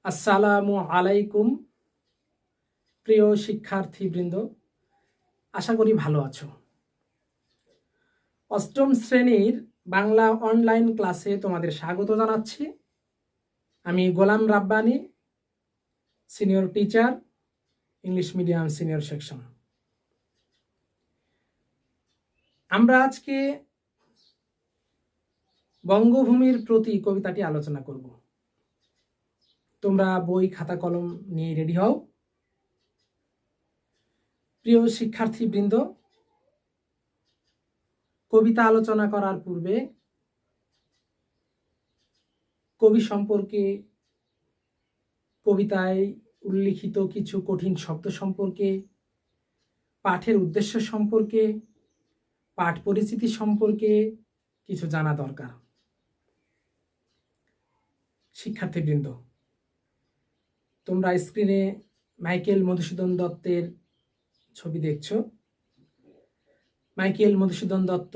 আসসালামু আলাইকুম প্রিয় শিক্ষার্থীবৃন্দ, আশা করি ভালো আছো। অষ্টম শ্রেণীর বাংলা অনলাইন ক্লাসে তোমাদের স্বাগত জানাচ্ছি। আমি Golam Rabbani, senior teacher, English medium senior section. আমরা আজকে বঙ্গভূমির প্রতি কবিতাটি আলোচনা করব। তোমরা বই খাতা কলম নিয়ে রেডি হও। প্রিয় শিক্ষার্থীবৃন্দ, কবিতা আলোচনা করার পূর্বে কবি সম্পর্কে, কবিতায় উল্লিখিত কিছু কঠিন শব্দ সম্পর্কে, পাঠের উদ্দেশ্য সম্পর্কে, পাঠ পরিচিতি সম্পর্কে কিছু জানা দরকার। শিক্ষার্থীবৃন্দ, তোমরা স্ক্রিনে মাইকেল মধুসূদন দত্তের ছবি দেখছো। মাইকেল মধুসূদন দত্ত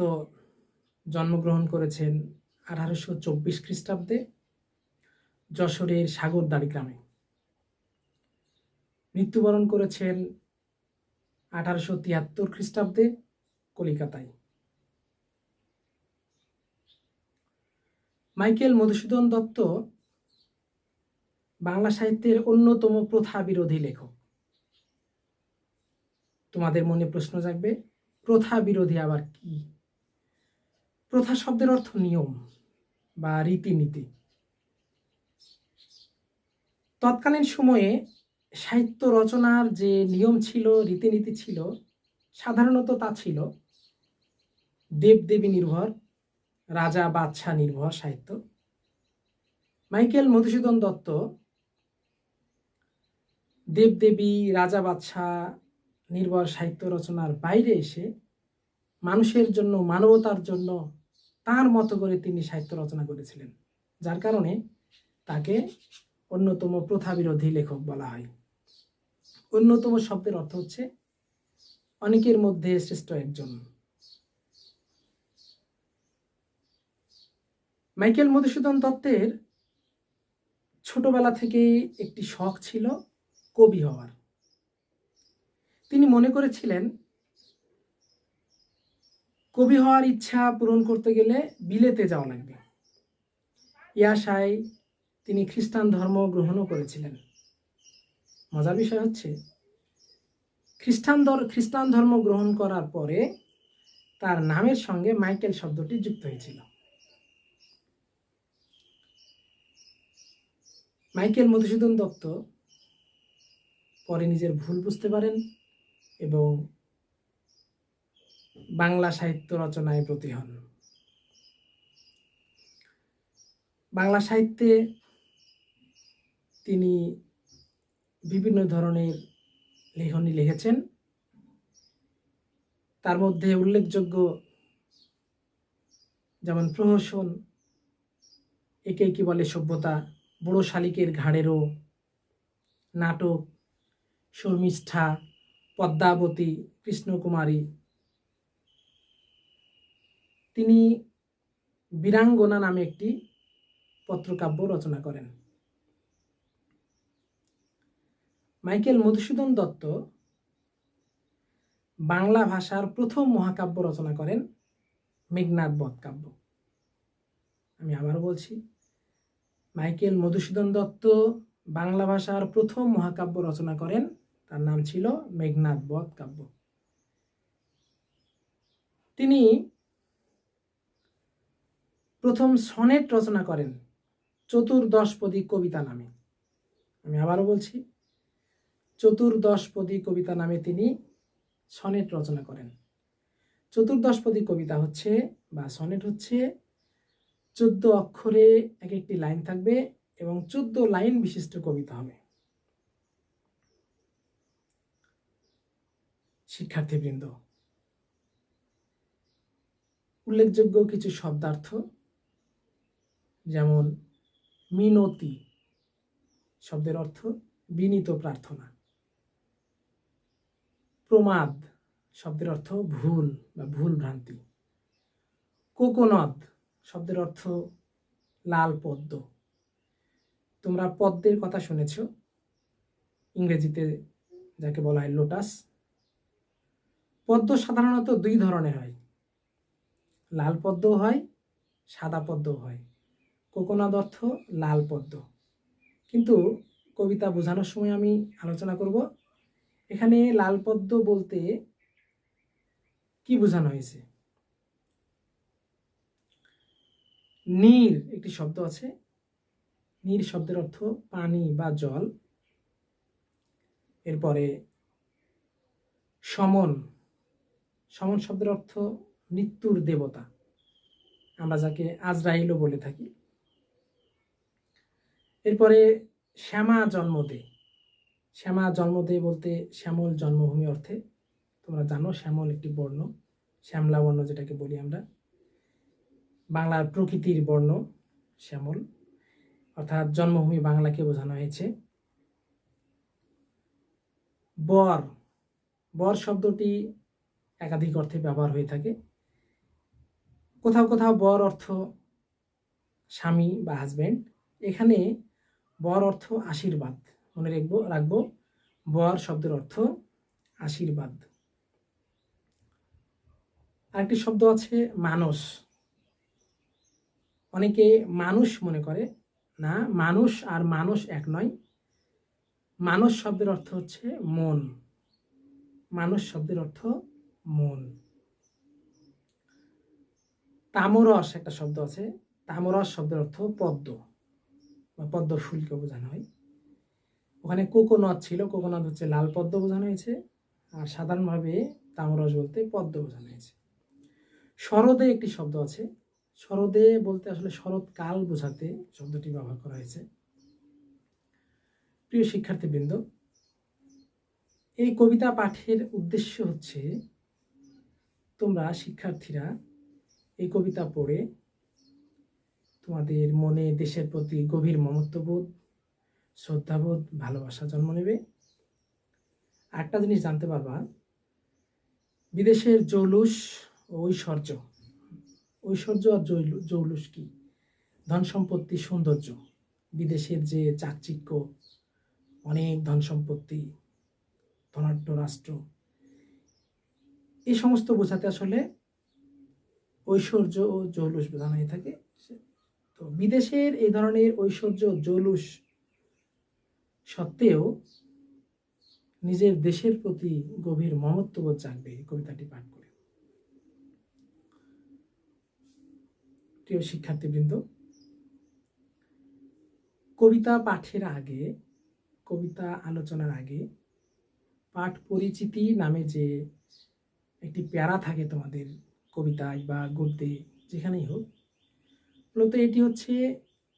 জন্মগ্রহণ করেছেন 1824 খ্রিস্টাব্দে যশোরের সাগরদাড়ি গ্রামে। মৃত্যুবরণ করেছেন 1873 খ্রিস্টাব্দে কলিকাতায়। মাইকেল মধুসূদন দত্ত বাংলা সাহিত্যের অন্যতম প্রথা বিরোধী লেখক। তোমাদের মনে প্রশ্ন জাগবে, প্রথা বিরোধী আবার কি? প্রথা শব্দের অর্থ নিয়ম বা রীতিনীতি। তৎকালীন সময়ে সাহিত্য রচনার যে নিয়ম ছিল, রীতিনীতি ছিল, সাধারণত তা ছিল দেবদেবী নির্ভর, রাজা বাদশাহ নির্ভর সাহিত্য। মাইকেল মধুসূদন দত্ত দেবদেবী, রাজা বাদশাহ নির্ভর সাহিত্য রচনার বাইরে এসে মানুষের জন্য, মানবতার জন্য তার মতো করে তিনি সাহিত্য রচনা করেছিলেন, যার কারণে তাকে অন্যতম প্রথা বিরোধী লেখক বলা হয়। অন্যতম শব্দের অর্থ হচ্ছে অনেকের মধ্যে শ্রেষ্ঠ একজন। মাইকেল মধুসূদন দত্তের ছোটবেলা থেকেই একটি শখ ছিল কবি হওয়ার। তিনি মনে করেছিলেন কবি হওয়ার ইচ্ছা পূরণ করতে গেলে বিলেতে যাওয়া লাগবে। এই আশায় তিনি খ্রিস্টান ধর্ম গ্রহণও করেছিলেন। মজার বিষয় হচ্ছে, খ্রিস্টান ধর্ম গ্রহণ করার পরে তার নামের সঙ্গে মাইকেল শব্দটি যুক্ত হয়েছিল। মাইকেল মধুসূদন দত্ত পরে নিজের ভুল বুঝতে পারেন এবং বাংলা সাহিত্য রচনায় ব্রতী হন। বাংলা সাহিত্যে তিনি বিভিন্ন ধরনের লেখনী লিখেছেন। তার মধ্যে উল্লেখযোগ্য যেমন প্রহসন, একে কি বলে সভ্যতা, বুড়ো শালিকের ঘাড়েরও, নাটক, শর্মিষ্ঠা, পদ্মাবতী, কৃষ্ণকুমারী। তিনি বীরাঙ্গনা নামে একটি পত্রকাব্য রচনা করেন। মাইকেল মধুসূদন দত্ত বাংলা ভাষার প্রথম মহাকাব্য রচনা করেন, মেঘনাদ বধ কাব্য। আমি আবারও বলছি, মাইকেল মধুসূদন দত্ত বাংলা ভাষার প্রথম মহাকাব্য রচনা করেন, তার নাম ছিল মেঘনাদ বধ কাব্য। তিনি প্রথম সনেট রচনা করেন চতুর্দশপদী কবিতা নামে। আমি আবারও বলছি, চতুর্দশপদী কবিতা নামে তিনি সনেট রচনা করেন। চতুর্দশপদী কবিতা হচ্ছে বা সনেট হচ্ছে 14 অক্ষরে এক একটি লাইন থাকবে এবং 14 লাইন বিশিষ্ট কবিতা হবে। শিক্ষার্থীবৃন্দ, উল্লেখযোগ্য কিছু শব্দার্থ, যেমন মিনতি শব্দের অর্থ বিনীত প্রার্থনা। প্রমাদ শব্দের অর্থ ভুল বা ভুল ভ্রান্তি। কোকোনদ শব্দের অর্থ লাল পদ্ম। তোমরা পদ্মের কথা শুনেছ, ইংরেজিতে যাকে বলা হয় লোটাস। পদ্ম সাধারণত দুই ধরনের হয়, লাল পদ্মও হয়, সাদা পদ্মও হয়। কোকোনাদ অর্থ লাল পদ্ম, কিন্তু কবিতা বোঝানোর সময় আমি আলোচনা করব এখানে লাল পদ্ম বলতে কি বোঝানো হয়েছে। নীর একটি শব্দ আছে, নীর শব্দের অর্থ পানি বা জল। এরপরে সমন, সমন শব্দের অর্থ মৃত্যুর দেবতা, আমরা যাকে আজরাইলও বলে থাকি। এরপরে শ্যামা জন্মদে, শ্যামা জন্মদে বলতে শ্যামল জন্মভূমি অর্থে। তোমরা জানো শ্যামল একটি বর্ণ, শ্যামলা বর্ণ যেটাকে বলি আমরা, বাংলার প্রকৃতির বর্ণ শ্যামল, অর্থাৎ জন্মভূমি বাংলাকে বোঝানো হয়েছে। বর, বর শব্দটি একাধিক অর্থে ব্যবহার হয়ে থাকে। কোথাও কোথাও বর অর্থ স্বামী বা হাজব্যান্ড, এখানে বর অর্থ আশীর্বাদ। মনে রাখবো বর শব্দের অর্থ আশীর্বাদ। আরেকটি শব্দ আছে মানস, অনেকে মানুষ মনে করে, না, মানুষ আর মানুষ এক নয়। মানস শব্দের অর্থ হচ্ছে মন, মানুষ শব্দের অর্থ মন। তামরস একটা শব্দ আছে, তামরস শব্দের অর্থ পদ্ম বা পদ্ম ফুলকে বোঝানো হয়। ওখানে কোকোনাদ ছিল, কোকোনাদ হচ্ছে লাল পদ্ম বোঝানো হয়েছে, আর সাধারণভাবে তামরস বলতে পদ্ম বোঝানো হয়েছে। শরদে একটি শব্দ আছে, শরদে বলতে আসলে শরৎকাল বোঝাতে শব্দটি ব্যবহার করা হয়েছে। প্রিয় শিক্ষার্থীবৃন্দ, এই কবিতা পাঠের উদ্দেশ্য হচ্ছে তোমরা শিক্ষার্থীরা এই কবিতা পড়ে তোমাদের মনে দেশের প্রতি গভীর মমত্ববোধ, শ্রদ্ধাবোধ, ভালোবাসা জন্ম নেবে। আরেকটা জিনিস জানতে পারবা, বিদেশের জৌলুস ও ঐশ্বর্য, ঐশ্বর্য আর জৌলুস কি, ধন সম্পত্তি, সৌন্দর্য, বিদেশের যে চাকচিক্য, অনেক ধন সম্পত্তি, ধনাঢ্য রাষ্ট্র, এই সমস্ত বোঝাতে আসলে ঐশ্বর্য ও জৌলুস বোঝানো হয়ে থাকে। তো বিদেশের এই ধরনের ঐশ্বর্য জৌলুস সত্ত্বেও নিজের দেশের প্রতি গভীর মমত্ববোধ জাগবে এই কবিতাটি পাঠ করে। প্রিয় শিক্ষার্থীবৃন্দ, কবিতা পাঠের আগে, কবিতা আলোচনার আগে পাঠ পরিচিতি নামে যে একটি প্যারা থাকে তোমাদের কবিতায় বা গদ্যে যেখানেই হোক, মূলত এটি হচ্ছে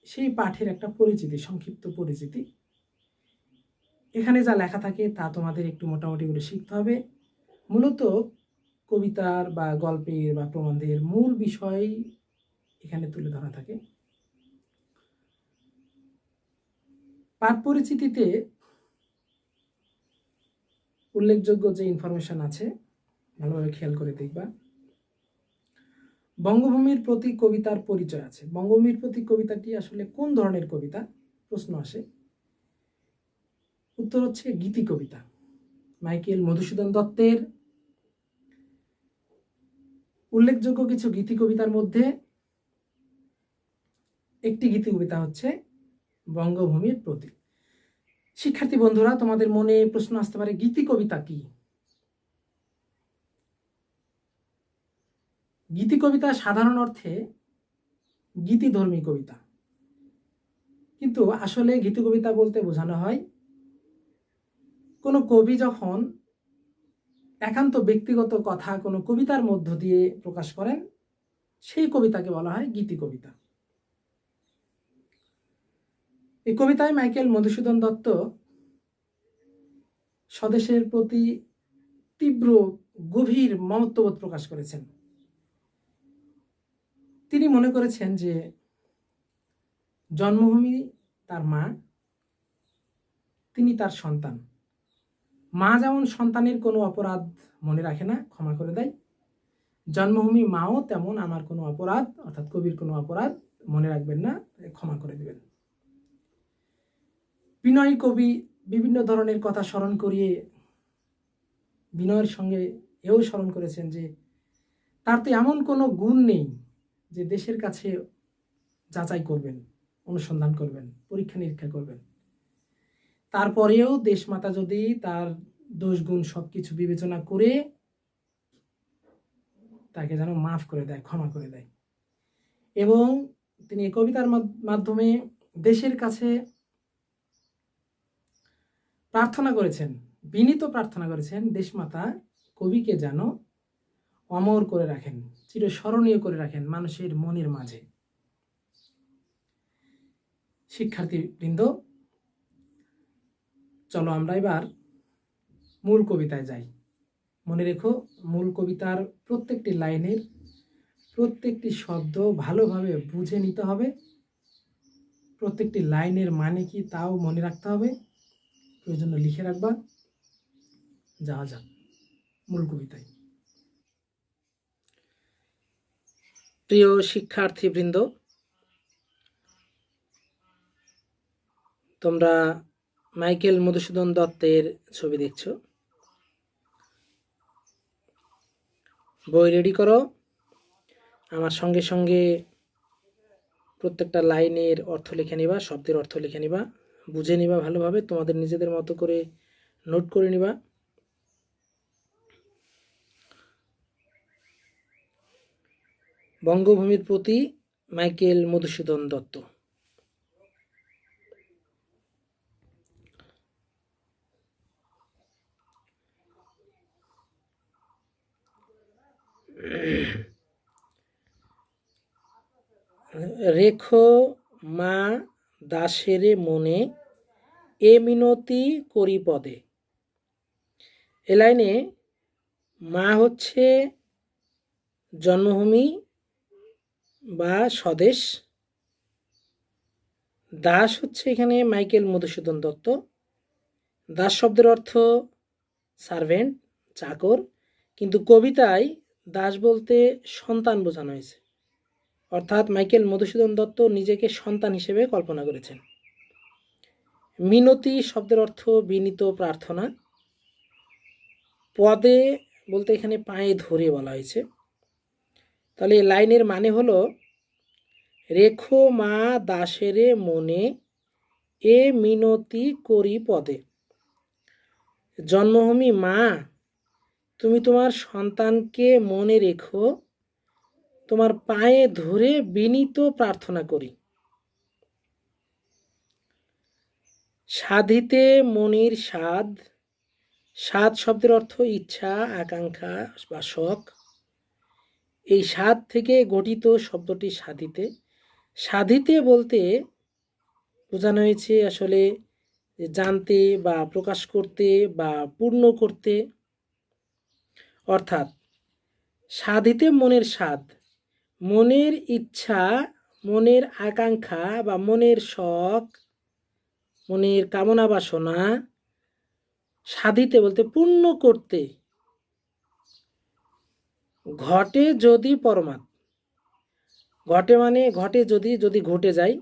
সেই পাঠের একটা পরিচিতি, সংক্ষিপ্ত পরিচিতি। এখানে যা লেখা থাকে তা তোমাদের একটু মোটামুটি করে শিখতে হবে। মূলত কবিতার বা গল্পের বা প্রবন্ধের মূল বিষয় এখানে তুলে ধরা থাকে। পাঠ পরিচিতিতে উল্লেখযোগ্য যে ইনফরমেশন আছে ভালোভাবে খেয়াল করে দেখবা। বঙ্গভূমির প্রতি কবিতার পরিচয় আছে। বঙ্গভূমির প্রতি কবিতাটি আসলে কোন ধরনের কবিতা প্রশ্ন আসে, উত্তর হচ্ছে গীতি কবিতা। মাইকেল মধুসূদন দত্তের উল্লেখযোগ্য কিছু গীতি কবিতার মধ্যে একটি গীতি কবিতা হচ্ছে বঙ্গভূমির প্রতি। শিক্ষার্থী বন্ধুরা, তোমাদের মনে প্রশ্ন আসতে পারে গীতি কবিতা কি? গীতি কবিতা সাধারণ অর্থে গীতিধর্মী কবিতা, কিন্তু আসলে গীতি কবিতা বলতে বোঝানো হয় কোনো কবি যখন একান্ত ব্যক্তিগত কথা কোনো কবিতার মধ্য দিয়ে প্রকাশ করেন, সেই কবিতাকে বলা হয় গীতি কবিতা। এই কবিতায় মাইকেল মধুসূদন দত্ত স্বদেশের প্রতি তীব্র গভীর মমত্ববোধ প্রকাশ করেছেন। তিনি মনে করেছেন যে জন্মভূমি তার মা, তিনি তার সন্তান। মা যেমন সন্তানের কোনো অপরাধ মনে রাখে না, ক্ষমা করে দেয়, জন্মভূমি মাও তেমন আমার কোনো অপরাধ, অর্থাৎ কবির কোনো অপরাধ মনে রাখবেন না, ক্ষমা করে দেবেন। বিনয় কবি বিভিন্ন ধরনের কথা স্মরণ করিয়ে বিনয়ের সঙ্গে এও স্মরণ করেছেন যে তার তো এমন কোনো গুণ নেই যে দেশের কাছে যাচাই করবেন, অনুসন্ধান করবেন, পরীক্ষা নিরীক্ষা করবেন। তারপরেও দেশমাতা যদি তার দোষ গুণ সবকিছু বিবেচনা করে তাকে যেন মাফ করে দেয়, ক্ষমা করে দেয়। এবং তিনি এই কবিতার মাধ্যমে দেশের কাছে প্রার্থনা করেছেন, বিনীত প্রার্থনা করেছেন, দেশমাতা কবিকে যেন অমর করে রাখেন, চিরস্মরণীয় করে রাখেন মানুষের মনের মাঝে। শিক্ষার্থীবৃন্দ, চলো আমরা এবার মূল কবিতায় যাই। মনে রেখো, মূল কবিতার প্রত্যেকটি লাইনের প্রত্যেকটি শব্দ ভালোভাবে বুঝে নিতে হবে, প্রত্যেকটি লাইনের মানে কি তাও মনে রাখতে হবে, প্রয়োজন লিখে রাখবা। যাওয়া যাক মূল কবিতায়। প্রিয় শিক্ষার্থীবৃন্দ, তোমরা মাইকেল মধুসূদন দত্তের ছবি দেখছো। বই রেডি করো, আমার সঙ্গে সঙ্গে প্রত্যেকটা লাইনের অর্থ লিখে নিবা, শব্দের অর্থ লিখে নিবা, বুঝে নিবা ভালোভাবে, তোমাদের নিজেদের মতো করে নোট করে নিবা। বঙ্গভূমির প্রতি মাইকেল মধুসূদন দত্ত। রেখো মা দাসেরে মনে, এ মিনতি করি পদে। এ লাইনে মা হচ্ছে জন্মভূমি বা স্বদেশ, দাস হচ্ছে এখানে মাইকেল মধুসূদন দত্ত। দাস শব্দের অর্থ সার্ভেন্ট, চাকর, কিন্তু কবিতায় দাস বলতে সন্তান বোঝানো হয়েছে, অর্থাৎ মাইকেল মধুসূদন দত্ত নিজেকে সন্তান হিসেবে কল্পনা করেছেন। মিনতি শব্দের অর্থ বিনীত প্রার্থনা। পদে বলতে এখানে পায়ে ধরে বলা হয়েছে। তাহলে লাইনের মানে হলো, রেখো মা দাসেরে মনে, এ মিনতি করি পদে। জন্মভূমি মা, তুমি তোমার সন্তানকে মনে রেখো, তোমার পায়ে ধরে বিনীত প্রার্থনা করি। সাধিতে মনির সাধ, সাধ শব্দের অর্থ ইচ্ছা, আকাঙ্ক্ষা বা শখ। এই সাধ থেকে গঠিত শব্দটি সাধিতে। সাধিতে বলতে বোঝানো হয়েছে আসলে জানতে বা প্রকাশ করতে বা পূর্ণ করতে, অর্থাৎ সাধিতে মনের সাধ, মনের ইচ্ছা, মনের আকাঙ্ক্ষা বা মনের শখ, মনের কামনা বাসনা সাধিতে বলতে পূর্ণ করতে। ঘটে যদি পরমাদ, ঘটে মানে ঘটে যদি, যদি ঘটে যায়।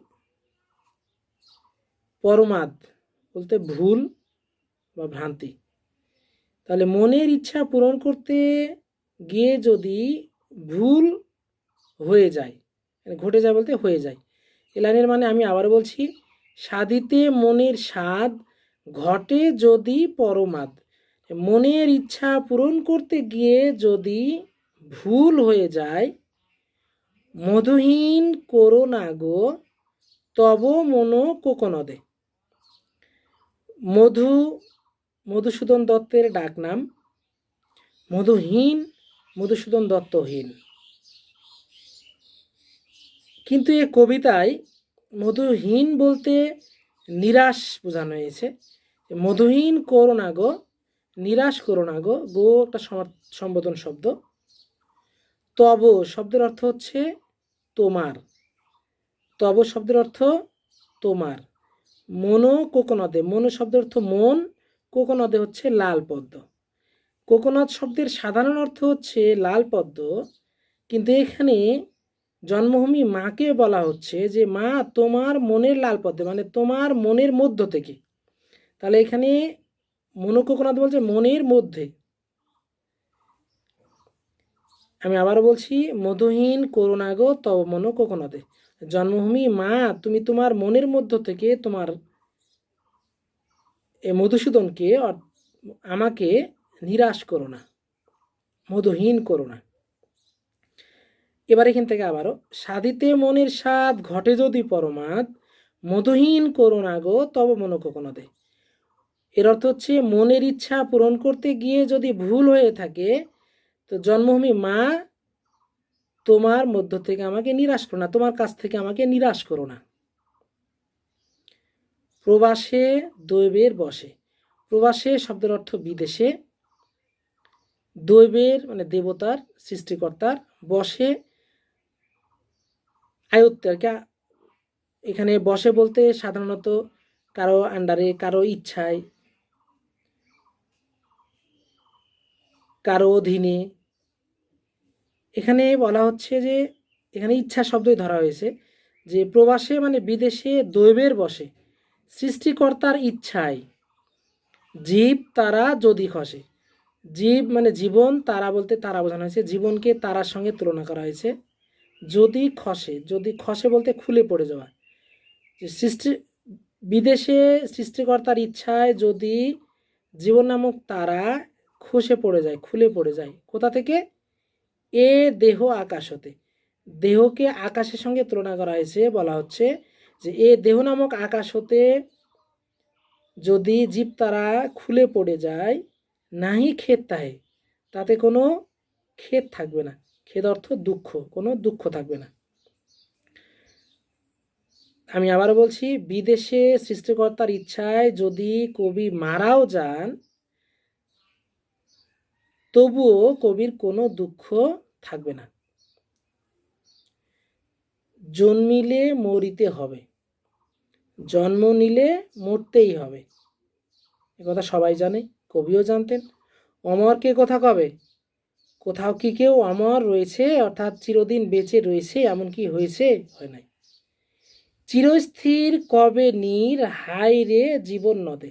পরমাদ বলতে ভুল বা ভ্রান্তি। তাহলে মনের ইচ্ছা পূরণ করতে গিয়ে যদি ভুল হয়ে যায়, ঘটে যায় বলতে হয়ে যায়। এ লাইনের মানে আমি আবার বলছি, সাধিতে মনের স্বাদ, ঘটে যদি পরমাদ। মনের ইচ্ছা পূরণ করতে গিয়ে যদি ভুল হয়ে যায়, মধুহীন করো না গো তব মন কোকনদে। মধুসূদন দত্তের ডাকনাম, মধুহীন, মধুসূদন দত্তহীন। কিন্তু এ কবিতায় মধুহীন বলতে নিরাশ বোঝানো হয়েছে। মধুহীন করো না গো, নিরাশ করো না গো, গো একটা সম্বোধন শব্দ। তব শব্দের অর্থ হচ্ছে তোমার, তব শব্দের অর্থ তোমার। মনো কোকনদে, মনো শব্দের অর্থ মন, কোকনদে হচ্ছে লাল পদ্ম। কোকোনাদ শব্দের সাধারণ অর্থ হচ্ছে লাল পদ্ম, কিন্তু এখানে জন্মভূমি মাকে বলা হচ্ছে যে মা তোমার মনের লাল পদ্ম, মানে তোমার মনের মধ্য থেকে, তাহলে এখানে মনোকোকোনাদ বলছে মনের মধ্যে। আমি আবারও বলছি, মধুহীন করুণা গো তব মনোকোকোনাদে। জন্মভূমি মা, তুমি তোমার মনের মধ্য থেকে তোমার এ মধুসূদনকে আমাকে নিরাশ করো না, মধুহীন করো না। এবার এখান থেকে আবারও, সাধিতে মনের স্বাদ ঘটে যদি পরমাদ, মধুহীন করো না গো তব মনোকোকোনাদে। এর অর্থ হচ্ছে, মনের ইচ্ছা পূরণ করতে গিয়ে যদি ভুল হয়ে থাকে, তো জন্মভূমি মা তোমার মধ্য থেকে আমাকে নিরাশ করো না, তোমার কাছ থেকে আমাকে নিরাশ করো না। প্রবাসে দৈবের বসে। প্রবাসে শব্দের অর্থ বিদেশে, দৈবের মানে দেবতার, সৃষ্টিকর্তার, বসে আয়ত্তে আর কি। এখানে বসে বলতে সাধারণত কারো আন্ডারে, কারো ইচ্ছায়, কারো অধীনে। এখানে বলা হচ্ছে যে এখানে ইচ্ছা শব্দই ধরা হয়েছে, যে প্রবাসে মানে বিদেশে দৈবের বসে, সৃষ্টিকর্তার ইচ্ছায় জীব তারা যদি খসে। জীব মানে জীবন, তারা বলতে তারা বোঝানো হয়েছে, জীবনকে তারার সঙ্গে তুলনা করা হয়েছে। যদি খসে, যদি খসে বলতে খুলে পড়ে যাওয়া। যে সৃষ্টি বিদেশে সৃষ্টিকর্তার ইচ্ছায় যদি জীবন নামক তারা খসে পড়ে যায়, খুলে পড়ে যায়, কোথা থেকে? এ দেহ আকাশ হতে। দেহকে আকাশের সঙ্গে তুলনা করা হয়েছে, বলা হচ্ছে যে এ দেহ নামক আকাশ হতে যদি জীব তারা খুলে পড়ে যায়, নাহি খেদ তাহে, তাতে কোনো খেদ থাকবে না। খেদ অর্থ দুঃখ, কোনো দুঃখ থাকবে না। আমি আবারও বলছি, বিদেশে সৃষ্টিকর্তার ইচ্ছায় যদি কবি মারাও যান, তবুও কবির কোনো দুঃখ থাকবে না। জন্মিলে মরিতে হবে, জন্ম নিলে মরতেই হবে, এ কথা সবাই জানে, কবিও জানতেন। অমর কে কথা কবে? কোথাও কি কেউ অমর রয়েছে, অর্থাৎ চিরদিন বেঁচে রয়েছে, এমন কি হয়েছে? হয় নাই। চিরস্থির কবে নীর, হাই রে জীবন নদে।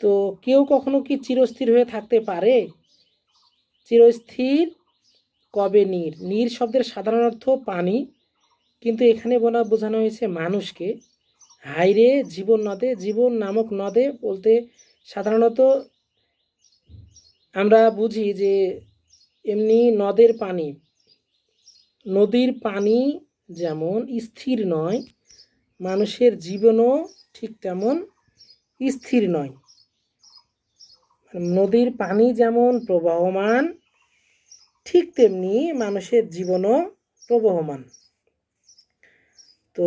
তো কেউ কখনো কি চিরস্থির হয়ে থাকতে পারে? চিরস্থির কবে নীর। নীর শব্দের সাধারণ অর্থ পানি, কিন্তু এখানে বোঝানো হয়েছে মানুষকে। হাইরে জীবন নদে, জীবন নামক নদে বলতে সাধারণত আমরা বুঝি যে এমনি নদের পানি, নদীর পানি যেমন স্থির নয়, মানুষের জীবনও ঠিক তেমন স্থির নয়। নদীর পানি যেমন প্রবাহমান, ঠিক তেমনি মানুষের জীবনও প্রবাহমান। তো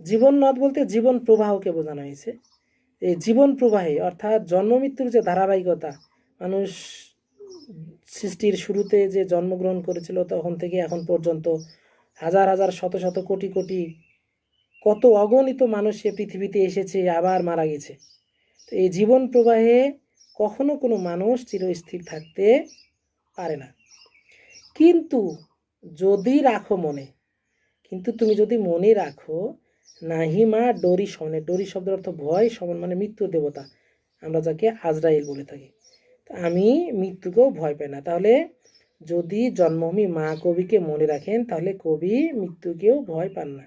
জীবন নদ বলতে জীবন প্রবাহকে বোঝানো হয়েছে। এই জীবন প্রবাহে অর্থাৎ জন্ম মৃত্যুর যে ধারাবাহিকতা, মানুষ সৃষ্টির শুরুতে যে জন্মগ্রহণ করেছিল তখন থেকে এখন পর্যন্ত হাজার হাজার শত শত কোটি কোটি কত অগণিত মানুষ সে পৃথিবীতে এসেছে, আবার মারা গেছে। তো এই জীবন প্রবাহে কখনো কোনো মানুষ চিরস্থির থাকতে পারে না। কিন্তু যদি রাখো মনে, কিন্তু তুমি যদি মনে রাখো, নাহিমা ডরি সমানে, ডরি শব্দের অর্থ ভয়, সমান মানে মৃত্যু দেবতা, আমরা যাকে আজরাইল বলে থাকি। আমি মৃত্যুকেও ভয় পাই না। তাহলে যদি জন্মভূমি মা কবিকে মনে রাখেন, তাহলে কবি মৃত্যুকেও ভয় পান না।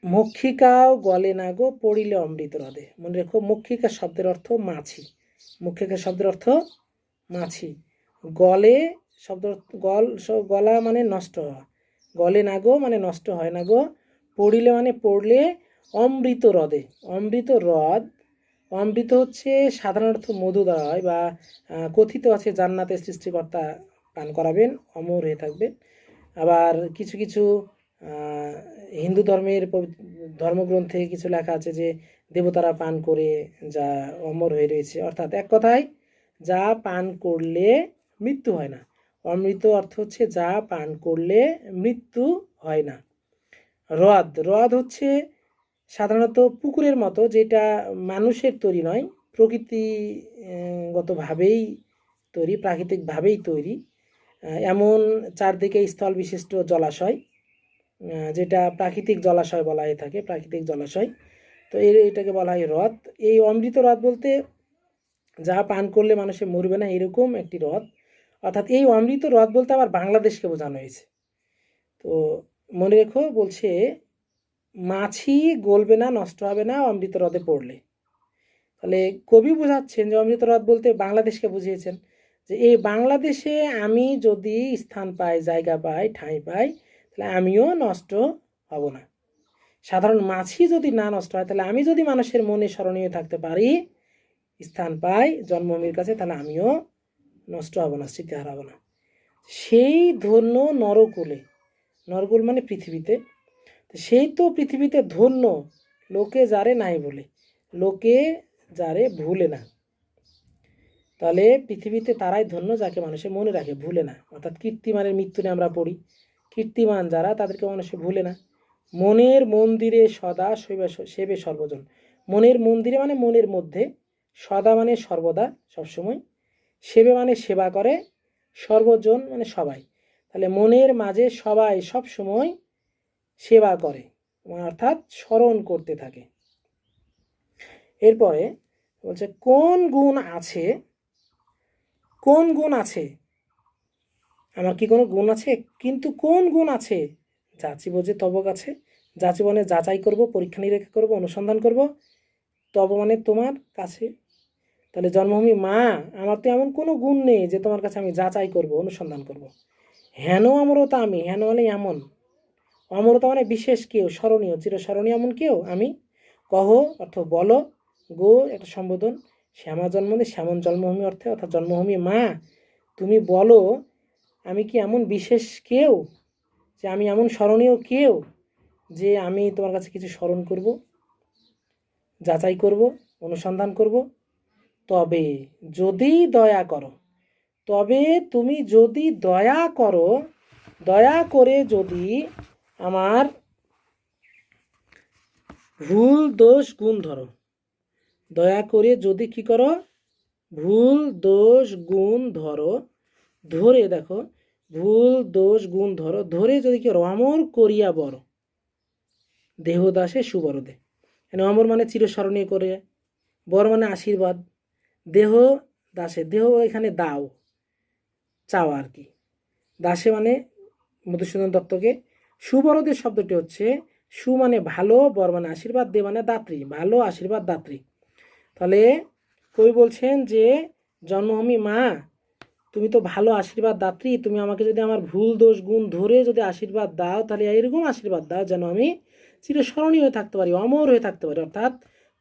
মক্ষিকাও গলে না গো পড়িলে অমৃত হ্রদে। মনে রেখো, মক্ষিকা শব্দের অর্থ মাছি, মক্ষিকা শব্দের অর্থ মাছি। গলে শব্দ, গলা মানে নষ্ট হওয়া, গলে না গো মানে নষ্ট হয় না গো, পড়িলে মানে পড়লে, অমৃত হ্রদে। অমৃত হ্রদ, অমৃত হচ্ছে সাধারণত মধু দেওয়া হয়, বা কথিত আছে জান্নাতে সৃষ্টিকর্তা পান করাবেন, অমর হয়ে থাকবেন। আবার কিছু কিছু হিন্দু ধর্মের ধর্মগ্রন্থে কিছু লেখা আছে যে দেবতারা পান করে যা অমর হয়ে রয়েছে। অর্থাৎ এক কথায়, যা পান করলে মৃত্যু হয় না। অমৃত অর্থ হচ্ছে যা পান করলে মৃত্যু হয় না। হ্রদ, হ্রদ হচ্ছে সাধারণত পুকুরের মতো, যেটা মানুষের তৈরি নয়, প্রকৃতিগতভাবেই তৈরি, প্রাকৃতিকভাবেই তৈরি, এমন চারদিকে স্থল বিশিষ্ট জলাশয়, যেটা প্রাকৃতিক জলাশয় বলা হয়ে থাকে, প্রাকৃতিক জলাশয়। তো এটাকে বলা হয় হ্রদ। এই অমৃত হ্রদ বলতে যা পান করলে মানুষে মরবে না এরকম একটি হ্রদ। অর্থাৎ এই অমৃত হ্রদ বলতে আবার বাংলাদেশকে বোঝানো হয়েছে। তো মনে রেখো, বলছে মাছি গলবে না, নষ্ট হবে না অমৃত হ্রদে পড়লে। তাহলে কবি বোঝাচ্ছেন যে অমৃত হ্রদ বলতে বাংলাদেশকে বুঝিয়েছেন, যে এই বাংলাদেশে আমি যদি স্থান পাই, জায়গা পাই, ঠাঁই পাই, তাহলে আমিও নষ্ট হব না। সাধারণ মাছি যদি না নষ্ট হয়, তাহলে আমি যদি মানুষের মনে স্মরণীয় থাকতে পারি, স্থান পাই জন্মভূমির কাছে, তাহলে আমিও নষ্ট হব না, স্মৃতি হারাবো না। সেই ধন্য নরকুলে, নরকুল মানে পৃথিবীতে, সেই তো পৃথিবীতে ধন্য লোকে যারে নাই বলে, লোকে যারে ভুলে না। তাহলে পৃথিবীতে তারাই ধন্য যাকে মানুষে মনে রাখে, ভুলে না। অর্থাৎ কীর্তিমানের মৃত্যু নিয়ে আমরা পড়ি, কীর্তিমান যারা তাদেরকে মানুষে ভুলে না। মনের মন্দিরে সদা সেবে সর্বজন। মনের মন্দিরে মানে মনের মধ্যে, সদা মানে সর্বদা, সবসময়, সেবে মানে সেবা করে, সর্বজন মানে সবাই। তাহলে মনের মাঝে সবাই সব সময় সেবা করে, অর্থাৎ স্মরণ করতে থাকে। এরপরে বলছে কোন গুণ আছে, কোন গুণ আছে, আমার কি কোনো গুণ আছে, কিন্তু কোন গুণ আছে যাচিব যে তব কাছে। যাচিব মানে যাচাই করব, পরীক্ষা নিরীক্ষা করব, অনুসন্ধান করব। তব মানে তোমার কাছে। তাহলে জন্মভূমি মা, আমার তো এমন কোনো গুণ নেই যে তোমার কাছে আমি যাচাই করব, অনুসন্ধান করব। হেন অমরতা আমি, হেন মানে এমন, অমরতা মানে বিশেষ কেউ, স্মরণীয়, চিরস্মরণীয় এমন কেউ আমি। কহ অর্থ বলো, গো একটা সম্বোধন, শ্যামা জন্মনে শ্যামন জন্মভূমি অর্থে, অর্থাৎ জন্মভূমি মা তুমি বলো আমি কি এমন বিশেষ কেউ, যে আমি এমন স্মরণীয় কেউ যে আমি তোমার কাছে কিছু স্মরণ করব, যাচাই করব, অনুসন্ধান করব। তবে যদি দয়া করো, তবে তুমি যদি দয়া করো, দয়া করে যদি আমার ভুল দোষ গুণ ধরো, দয়া করে যদি কি করো, ভুল দোষ গুণ ধরো, ধরে দেখো, ভুল দোষ গুণ ধরো, ধরে যদি কি অমর করিয়া বড়, দেহদাসে সুবরদে। মানে অমর মানে চিরস্মরণীয় করে, বর মানে আশীর্বাদ, দেহ দাসে, দেহ এখানে দাও, চাও আর কি, দাসে মানে মধুসূদন দত্তকে। সুবরদের শব্দটি হচ্ছে সু মানে ভালো, বর মানে আশীর্বাদ, দে মানে দাত্রী, ভালো আশীর্বাদ দাত্রী। তাহলে কবি বলছেন যে জন্মভূমি মা তুমি তো ভালো আশীর্বাদ দাত্রী, তুমি আমাকে যদি আমার ভুল দোষ গুণ ধরে যদি আশীর্বাদ দাও, তাহলে এরকম আশীর্বাদ দাও যেন আমি চিরস্মরণীয় হয়ে থাকতে পারি, অমর হয়ে থাকতে পারি। অর্থাৎ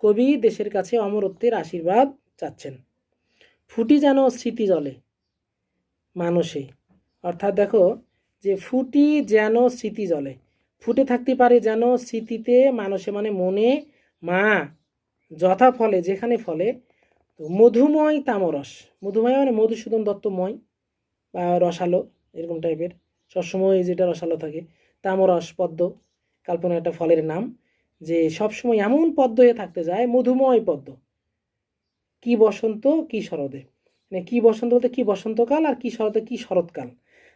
কবি দেশের কাছে অমরত্বের আশীর্বাদ চাচ্ছেন। ফুটি যেন স্মৃতি জলে মানসে, অর্থাৎ দেখো যে ফুটি যেন স্মৃতি জলে, ফুটে থাকতে পারে যেন স্মৃতিতে, মানুষে মানে মনে, মা যথা ফলে যেখানে ফলে। তো মধুময় তামরস, মধুময় মানে মধুসূদন দত্তময় বা রসালো এরকম টাইপের, সবসময় যেটা রসালো থাকে। তামরস পদ্ম, কাল্পনিক একটা ফলের নাম, যে সবসময় এমন পদ্ম হয়ে থাকতে যায়, মধুময় পদ্ম। কি বসন্ত কি শরদে, মানে কি বসন্ত বলতে কি বসন্তকাল, আর কি শরতে কি শরৎকাল।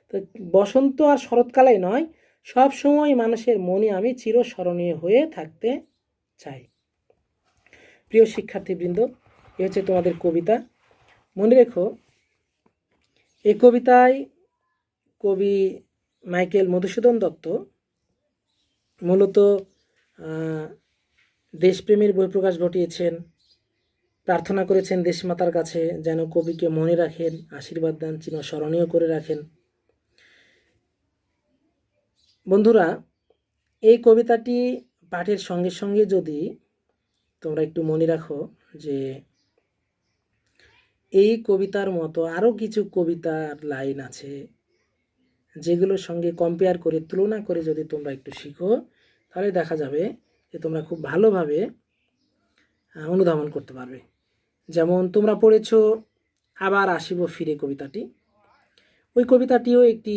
তো বসন্ত আর শরৎকালে নয়, সব সময় মানুষের মনে আমি চিরস্মরণীয় হয়ে থাকতে চাই। প্রিয় শিক্ষার্থীবৃন্দ, এ হচ্ছে তোমাদের কবিতা। মনে রেখো, এই কবিতায় কবি মাইকেল মধুসূদন দত্ত মূলত দেশপ্রেমের বহিঃপ্রকাশ ঘটিয়েছেন, প্রার্থনা করেছেন দেশমাতার কাছে যেন কবিকে মনে রাখেন, আশীর্বাদ দেন, চিরস্মরণীয় করে রাখেন। বন্ধুরা, এই কবিতাটি পাঠের সঙ্গে সঙ্গে যদি তোমরা একটু মনে রাখো যে এই কবিতার মতো আরও কিছু কবিতার লাইন আছে, যেগুলোর সঙ্গে কম্পেয়ার করে, তুলনা করে যদি তোমরা একটু শিখো, তাহলে দেখা যাবে যে তোমরা খুব ভালোভাবে অনুধাবন করতে পারবে। যেমন তোমরা পড়েছো আবার আসিব ফিরে কবিতাটি, ওই কবিতাটিও একটি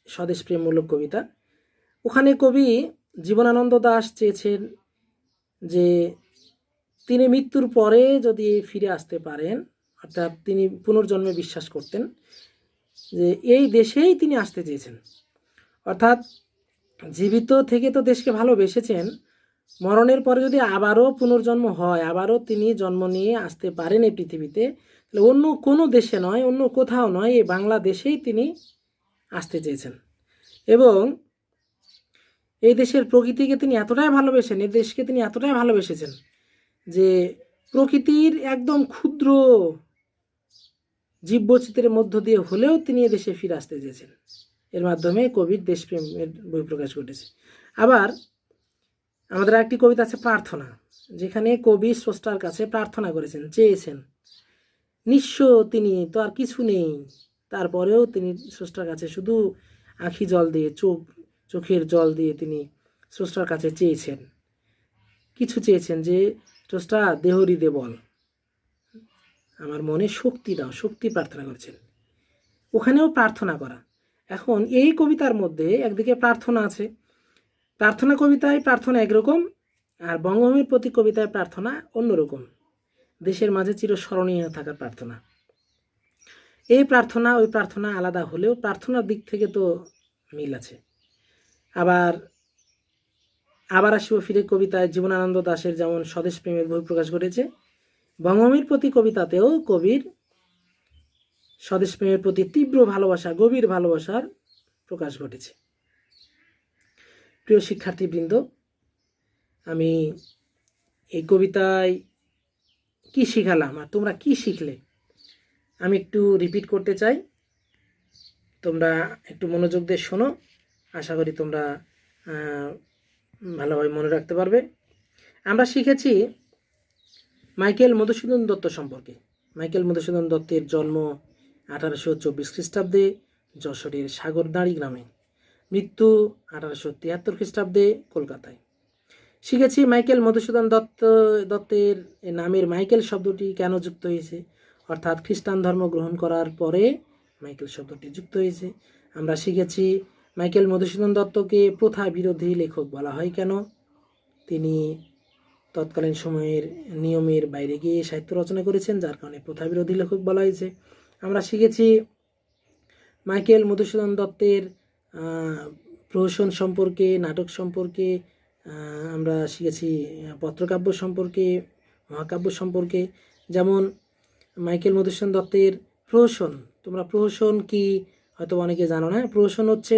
স্বদেশপ্রেমমূলক কবিতা। ওখানে কবি জীবনানন্দ দাশ চেয়েছেন যে তিনি মৃত্যুর পরে যদি ফিরে আসতে পারেন, অর্থাৎ তিনি পুনর্জন্মে বিশ্বাস করতেন, যে এই দেশেই তিনি আসতে চেয়েছেন। অর্থাৎ জীবিত থেকে তো দেশকে ভালোবেসেছেন, মরণের পরে যদি আবারও পুনর্জন্ম হয়, আবারও তিনি জন্ম নিয়ে আসতে পারেন এই পৃথিবীতে, তাহলে অন্য কোনো দেশে নয়, অন্য কোথাও নয়, এই বাংলাদেশেই তিনি আসতে চেয়েছেন। এবং এই দেশের প্রকৃতিকে তিনি এতটাই ভালোবেসেন, এই দেশকে তিনি এতটাই ভালোবেসেছেন যে প্রকৃতির একদম ক্ষুদ্র জীববৈচিত্র্যের মধ্য দিয়ে হলেও তিনি এদেশে ফিরে আসতে চেয়েছেন। এর মাধ্যমে কবির দেশপ্রেমের বহিঃপ্রকাশ ঘটেছে। আবার আমাদের একটি কবিতা আছে প্রার্থনা, যেখানে কবি স্রষ্টার কাছে প্রার্থনা করেছেন, চেয়েছেন। নিঃস্ব তিনি, তো আর কিছু নেই, তারপরেও তিনি স্রষ্টার কাছে শুধু আখি জল দিয়ে, চোখের জল দিয়ে তিনি স্রষ্টার কাছে চেয়েছেন, কিছু চেয়েছেন যে স্রষ্টা দেহ হৃদে বল, আমার মনে শক্তি দাও, শক্তি প্রার্থনা করেছেন। ওখানেও প্রার্থনা করা। এখন এই কবিতার মধ্যে একদিকে প্রার্থনা আছে, প্রার্থনা কবিতায় প্রার্থনা একরকম, আর বঙ্গভূমির প্রতি কবিতায় প্রার্থনা অন্যরকম, দেশের মাঝে চিরস্মরণীয় থাকার প্রার্থনা। এই প্রার্থনা ওই প্রার্থনা আলাদা হলেও প্রার্থনার দিক থেকে তো মিল আছে। আবার আসিও ফিরে কবিতায় জীবনানন্দ দাশের যেমন স্বদেশ প্রেমের বহিঃপ্রকাশ ঘটেছে, বঙ্গভূমির প্রতি কবিতাতেও কবির স্বদেশ প্রেমের প্রতি তীব্র ভালোবাসা, গভীর ভালোবাসার প্রকাশ ঘটেছে। প্রিয় শিক্ষার্থীবৃন্দ, আমি এই কবিতায় কি শিখালাম আর তোমরা কি শিখলে আমি একটু রিপিট করতে চাই, তোমরা একটু মনোযোগ দিয়ে শোনো, আশা করি তোমরা ভালোভাবে মনে রাখতে পারবে। আমরা শিখেছি মাইকেল মধুসূদন দত্ত সম্পর্কে। মাইকেল মধুসূদন দত্তের জন্ম 1824 খ্রিস্টাব্দে যশোরের সাগরদাঁড়ি গ্রামে, মৃত্যু 1873 খ্রিস্টাব্দে কলকাতায়। শিখেছি মাইকেল মধুসূদন দত্তের নামের মাইকেল শব্দটি কেন যুক্ত হয়েছে, অর্থাৎ খ্রিস্টান ধর্ম গ্রহণ করার পরে মাইকেল শব্দটি যুক্ত হয়েছে। আমরা শিখেছি মাইকেল মধুসূদন দত্তকে প্রথা বিরোধী লেখক বলা হয় কেন, তিনি তৎকালীন সময়ের নিয়মের বাইরে গিয়ে সাহিত্য রচনা করেছেন, যার কারণে প্রথা বিরোধী লেখক বলা হয়েছে। আমরা শিখেছি মাইকেল মধুসূদন দত্তের প্রহসন সম্পর্কে, নাটক সম্পর্কে, আমরা শিখেছি পত্রকাব্য সম্পর্কে, মহাকাব্য সম্পর্কে। যেমন মাইকেল মধুসূদন দত্তের প্রহসন, তোমরা প্রহসন কি হয়তো অনেকে জানো না। প্রহসন হচ্ছে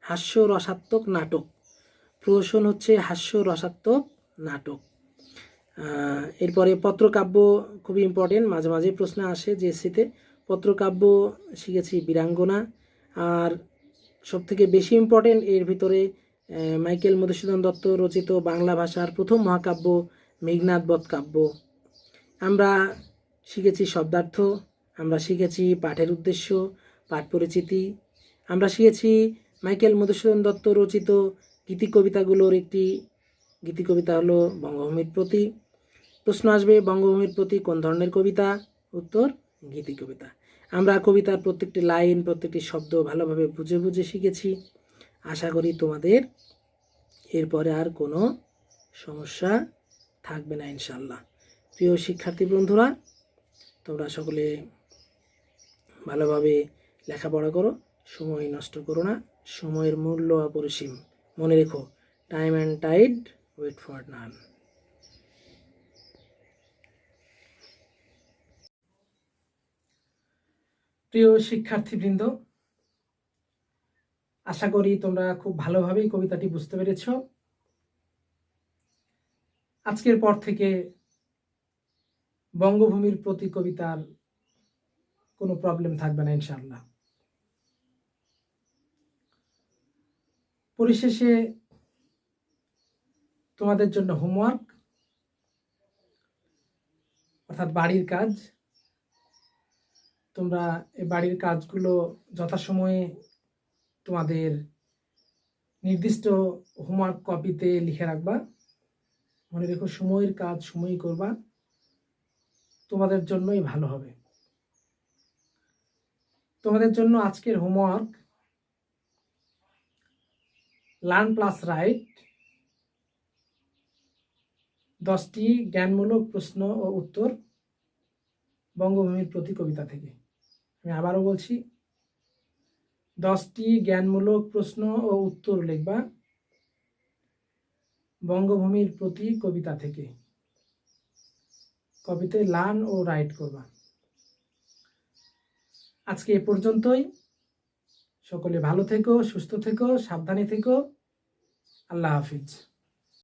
হাস্য রসাত্মক নাটক, প্রহসন হচ্ছে হাস্য রসাত্মক নাটক। এরপরে পত্রকাব্য খুবই ইম্পর্টেন্ট, মাঝে মাঝে প্রশ্ন আসে যে এসিতে। পত্রকাব্য শিখেছি বীরাঙ্গনা, আর সবথেকে বেশি ইম্পর্টেন্ট এর ভিতরে মাইকেল মধুসূদন দত্ত রচিত বাংলা ভাষার প্রথম মহাকাব্য মেঘনাদ বধ কাব্য। আমরা শিখেছি শব্দার্থ, আমরা শিখেছি পাঠের উদ্দেশ্য, পাঠ পরিচিতি। আমরা শিখেছি মাইকেল মধুসূদন দত্ত রচিত গীতি কবিতাগুলোর একটি গীতি কবিতা হলো বঙ্গভূমির প্রতি। প্রশ্ন আসবে বঙ্গভূমির প্রতি কোন ধরনের কবিতা, উত্তর গীতি কবিতা। আমরা কবিতার প্রত্যেকটি লাইন, প্রত্যেকটি শব্দ ভালোভাবে বুঝে বুঝে শিখেছি। আশা করি তোমাদের এরপরে আর কোনো সমস্যা থাকবে না ইনশাল্লাহ। প্রিয় শিক্ষার্থী বন্ধুরা, তোমরা সকলে ভালোভাবে লেখাপড়া করো, সময় নষ্ট করো না, সময়ের মূল্য অপরিসীম, মনে রেখো, time and tide wait for none. প্রিয় শিক্ষার্থীবৃন্দ, আশা করি তোমরা খুব ভালোভাবেই কবিতাটি বুঝতে পেরেছ। আজকের পর থেকে বঙ্গভূমির প্রতি কবিতার কোনো প্রবলেম থাকবে না ইনশাআল্লাহ। পরিশেষে তোমাদের জন্য হোমওয়ার্ক, অর্থাৎ বাড়ির কাজ। তোমরা এই বাড়ির কাজগুলো যথাসময়ে তোমাদের নির্দিষ্ট হোমওয়ার্ক কপিতে লিখে রাখবা। মনে রেখো, সময়ের কাজ সময়ই করবা, তোমাদের জন্যই ভালো হবে। তোমাদের জন্য আজকের হোমওয়ার্ক লার্ন প্লাস রাইট 10টি জ্ঞানমূলক প্রশ্ন ও উত্তর বঙ্গভূমির প্রতি কবিতা থেকে। আমি আবারও বলছি, 10টি জ্ঞানমূলক প্রশ্ন ও উত্তর লিখবা বঙ্গভূমির প্রতি কবিতা থেকে। কবিতায় লার্ন ও রাইট করবা। আজকে এ পর্যন্তই। সকলে ভালো থেকো, সুস্থ থেকো, সাবধানে থেকো। আল্লাহ হাফিজ।